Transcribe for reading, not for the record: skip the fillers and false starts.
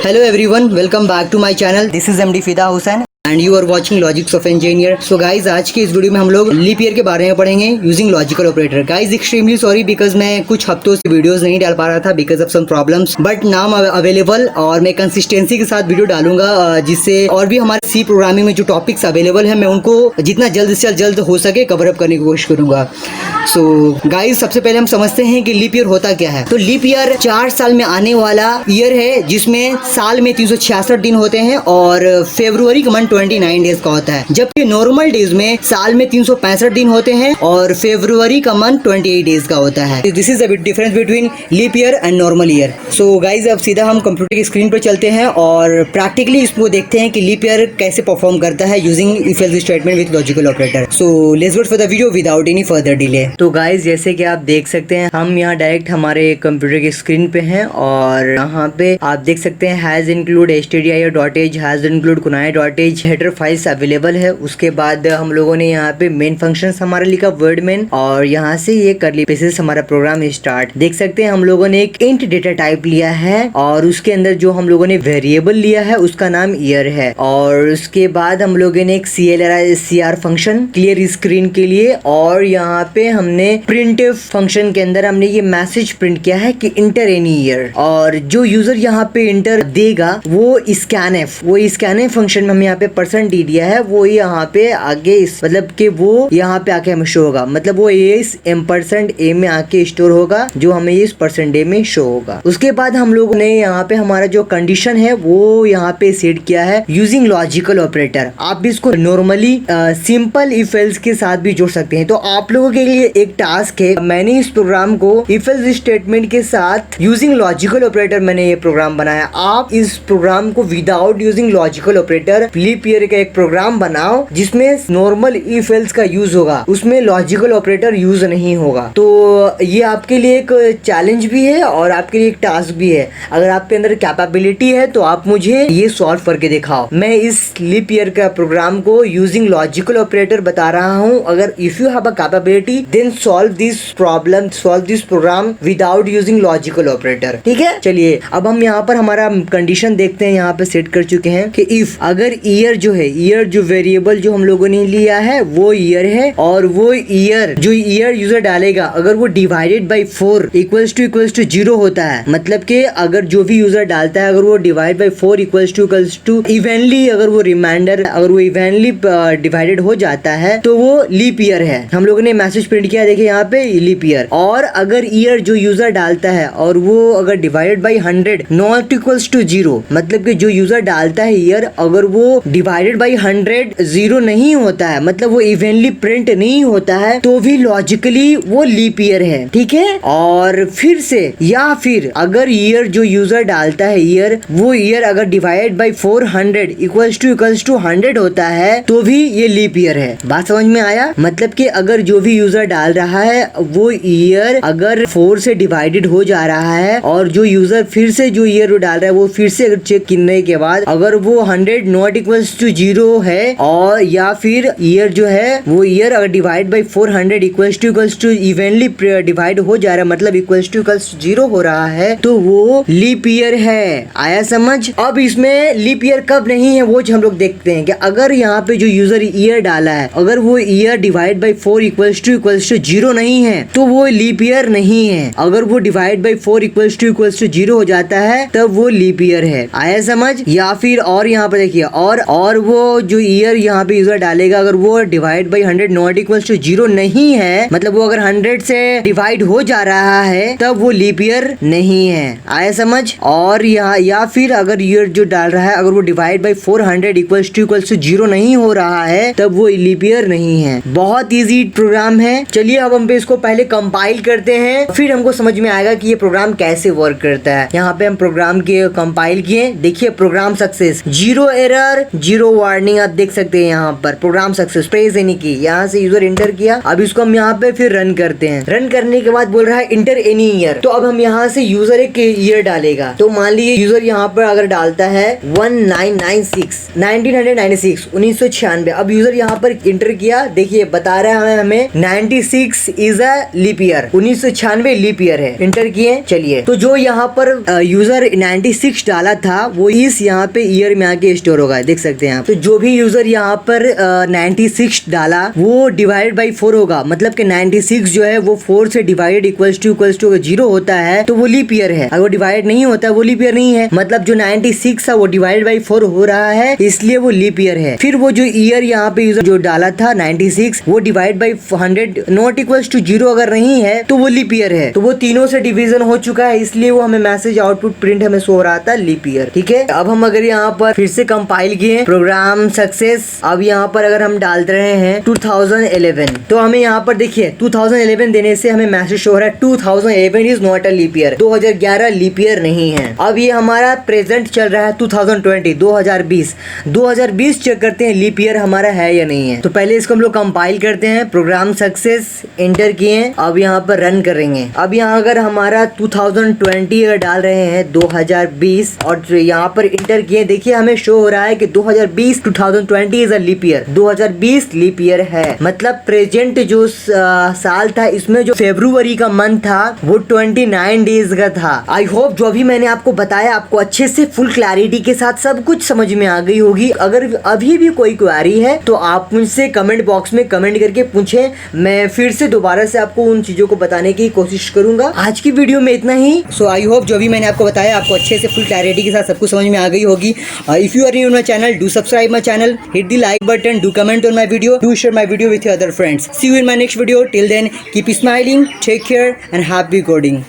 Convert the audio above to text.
Hello everyone, welcome back to my channel. This is MD Fida Hussain and you are watching Logics of Engineer. So guys, आज की इस video में हम लोग leap year के बारे में पढ़ेंगे using logical operator. Guys extremely sorry because मैं कुछ हफ्तों से वीडियोस नहीं डाल पा रहा था because of some problems, but नाम अवेलेबल और मैं कंसिस्टेंसी के साथ वीडियो डालूंगा जिससे और भी हमारे सी प्रोग्रामिंग में जो टॉपिक्स अवेलेबल है मैं उनको जितना जल्द से जल्द हो सके कवर अप करने की कोशिश करूंगा. सो गाइज सबसे पहले हम समझते हैं कि लीप ईयर होता क्या है. तो लीप ईयर 4 साल में आने वाला ईयर है जिसमें साल में 366 दिन होते हैं और फरवरी का मंथ 29 डेज का होता है, जबकि नॉर्मल डेज में साल में 365 दिन होते हैं और फरवरी का मंथ 28 डेज का होता है. This is a bit difference between leap year and normal year. So guys अब सीधा हम कंप्यूटर की स्क्रीन पर चलते हैं और प्रैक्टिकली इसको देखते हैं कि लीप ईयर कैसे परफॉर्म करता है using if else statement with logical operator. So let's go for the video without any further delay. तो गाइज जैसे कि आप देख सकते हैं हम यहाँ डायरेक्ट हमारे कंप्यूटर की स्क्रीन पे हैं और यहाँ पे आप देख सकते हैं has include stdio.h, has include kunai.h header files available है. उसके बाद हम लोगों ने यहाँ पे मेन फंक्शन हमारा लिखा वर्ड मेन और यहाँ से ये करली ब्रेसेस हमारा प्रोग्राम स्टार्ट. देख सकते हैं हम लोगों ने एक इंट डेटा टाइप लिया है और उसके अंदर जो हम लोगों ने वेरिएबल लिया है उसका नाम ईयर है और उसके बाद हम लोगों ने एक CLR फंक्शन क्लियर स्क्रीन के लिए और यहाँ पे हमने प्रिंटफ फंक्शन के अंदर हमने ये मैसेज प्रिंट किया है कि इंटर एनी ईयर और जो यूजर यहाँ पे इंटर देगा वो स्कैनएफ फंक्शन में हम यहाँ पे %d दिया है वो यहाँ पे आगे इस मतलब कि वो यहाँ पे आके हमें शो होगा, मतलब वो इस %a में आके स्टोर होगा जो हमें इस %a में शो होगा. उसके बाद हम लोगों ने यहाँ पे हमारा जो कंडीशन है वो यहाँ पे सेट किया है यूजिंग लॉजिकल ऑपरेटर. आप भी इसको नॉर्मली सिंपल इफ एल्स के साथ भी जोड़ सकते हैं. तो आप लोगों के लिए एक टास्क है, मैंने इस प्रोग्राम को इफ एल्स स्टेटमेंट के साथ यूजिंग लॉजिकल ऑपरेटर मैंने ये प्रोग्राम बनाया. आप इस प्रोग्राम को without using logical operator leap year का एक प्रोग्राम बनाओ जिसमें नॉर्मल इफ एल्स का यूज होगा, उसमें लॉजिकल ऑपरेटर यूज नहीं होगा. तो ये आपके लिए एक चैलेंज भी है और आपके लिए एक टास्क भी है. अगर आपके अंदर कैपेबिलिटी है तो आप मुझे ये सॉल्व करके दिखाओ. मैं इस लीप ईयर का प्रोग्राम को यूजिंग लॉजिकल ऑपरेटर बता रहा हूँ. अगर if you have a capability then solve this problem, solve this program without using logical operator. ठीक है, चलिए अब हम यहाँ पर हमारा कंडीशन देखते हैं. यहाँ पे सेट कर चुके हैं कि इफ अगर ईयर जो है, ईयर जो वेरिएबल जो हम लोगों ने लिया है वो ईयर है और वो ईयर जो ईयर यूजर डालेगा अगर वो डिवाइडेड बाई 4 इक्वल्स टू 0 होता है, मतलब कि अगर जो भी यूजर डालता है अगर वो divide by 4 equals to evenly अगर वो रिमाइंडर अगर वो इवेनली डिवाइडेड हो जाता है तो वो लीप ईयर है. हम लोगों ने मैसेज प्रिंट किया, देखिए यहाँ पे लीप ईयर. और अगर ईयर जो यूजर डालता है और वो अगर divided by 100 not equals to 0, मतलब कि जो यूजर डालता है ईयर अगर वो डिवाइडेड बाई 100 0 नहीं होता है, मतलब वो इवेनली प्रिंट नहीं होता है तो भी लॉजिकली वो लीप ईयर है. ठीक है, और फिर से या फिर अगर ईयर जो यूजर डालता है ईयर वो ईयर अगर डिवाइडेड बाई 400 इक्वल्स टू 100 होता है तो भी ये लीप ईयर है. बात समझ में आया? मतलब कि अगर जो भी यूजर डाल रहा है वो ईयर अगर 4 से डिवाइडेड हो जा रहा है और जो यूजर फिर से जो ईयर डाल रहा है वो फिर से अगर चेक करने के बाद अगर वो 100 नॉट इक्वल्स टू 0 है और या फिर ईयर जो है वो ईयर अगर divide by 400 equals to evenly divide हो जा रहा है, मतलब इक्वल्स टू 0 हो रहा है तो वो लीप ईयर है. आया समझ? अब इसमें लीप ईयर कब नहीं है वो हम लोग देखते हैं कि अगर यहाँ पे जो यूजर ईयर डाला है अगर वो year divide by 4 equals to 0 नहीं है तो वो लीप ईयर नहीं है. अगर वो डिवाइड बाई 4 इक्वल्स टू 0 हो जाता है तब वो लीप ईयर है. आया समझ? या फिर और यहाँ पे देखिए और वो जो ईयर यहाँ पे यूजर डालेगा अगर वो divide by 100 not equals to 0 नहीं है, मतलब वो अगर 100 से डिवाइड हो जा रहा है तब वो लीप ईयर नहीं है. आया समझ? और यहाँ या फिर अगर ईयर जो डाल रहा है अगर वो डिवाइड बाई 400 इक्वल्स टू 0 नहीं हो रहा है तब वो लीप ईयर नहीं है. बहुत इजी प्रोग्राम है. चलिए अब हम इसको पहले कंपाइल करते हैं फिर हमको समझ में आएगा कि ये प्रोग्राम कैसे वर्क करता है. यहाँ पे हम प्रोग्राम के कंपाइल किए, देखिए प्रोग्राम सक्सेस, 0 एरर 0 वार्निंग. आप देख सकते हैं यहाँ पर प्रोग्राम सक्सेस प्रेस एनी की, यहाँ से यूजर इंटर किया. अब इसको हम यहाँ पे फिर रन करते हैं. रन करने के बाद बोल रहा है इंटर एनी ईयर, तो अब हम यहाँ से यूजर एक ईयर डालेगा. तो मान लीजिए यूजर यहाँ पर अगर डालता है 1996 1996. अब यूजर यहाँ पर इंटर किया, देखिए बता रहा है हमें 96 96 is a leap year, 1996 leap year है। इंटर किए, चलिए। तो जो यहाँ पर यूजर 96 डाला था वो इस यहाँ पे ईयर में आके स्टोर होगा, देख सकते हैं आप। तो जो भी यूजर यहाँ पर 96 डाला वो डिवाइडेड बाई 4 होगा, मतलब कि 96 जो है वो 4 से डिवाइडेड इक्वल्स टू 0 होता है, तो वो लीप ईयर है। अगर वो डिवाइड नहीं होता वो लीप ईयर नहीं है। मतलब जो 96 था वो डिवाइडेड बाई 4 हो रहा है, इसलिए वो लीप ईयर है। फिर वो जो ईयर यहाँ पे यूजर जो डाला था 96 वो divide by 100 not equals to 0 अगर नहीं है तो वो लीप ईयर है। तो वो तीनों से डिवीजन हो चुका है, इसलिए वो हमें मैसेज आउटपुट प्रिंट हमें सो रहा था लीप ईयर। ठीक है, अब हम अगर यहाँ पर फिर से कंपाइल किए प्रोग्राम सक्सेस, अब यहाँ पर अगर हम डाल रहे हैं 2011, तो हमें यहाँ पर देखिए 2011 देने से हमें मैसेज शो हो रहा है 2011 is not a leap year, 2011 leap year नहीं है। अब ये हमारा प्रेजेंट चल रहा है 2020 2020 चेक करते हैं लीप ईयर हमारा है या नहीं है। तो पहले इसको हम लोग कंपाइल करते हैं, प्रोग्राम सक्सेस एंटर किए, अब यहाँ पर रन करेंगे। अब यहाँ अगर हमारा 2020 अगर डाल रहे हैं 2020 और यहाँ पर इंटर किए, देखिए हमें शो हो रहा है कि 2020 is a leap year, 2020 leap year है। मतलब प्रेजेंट जो साल था इसमें जो फरवरी का मंथ था वो 29 डेज का था। आई होप जो भी मैंने आपको बताया आपको अच्छे से फुल क्लैरिटी के साथ सब कुछ समझ में आ गई होगी। अगर अभी भी कोई क्वेरी है तो आप मुझसे कमेंट बॉक्स में कमेंट करके पूछें, मैं फिर से दोबारा से आपको उन चीजों को बताने की कोशिश करूंगा। आज की वीडियो में इतना ही। सो आई होप जो भी मैंने आपको बताया आपको अच्छे से फुल क्लैरिटी के साथ सब कुछ समझ में आ गई होगी। If you are new on my channel, do subscribe my channel, hit the like button, do comment on my video, do share my video with your other friends. See you in my next video. Till then keep smiling, take care and happy coding.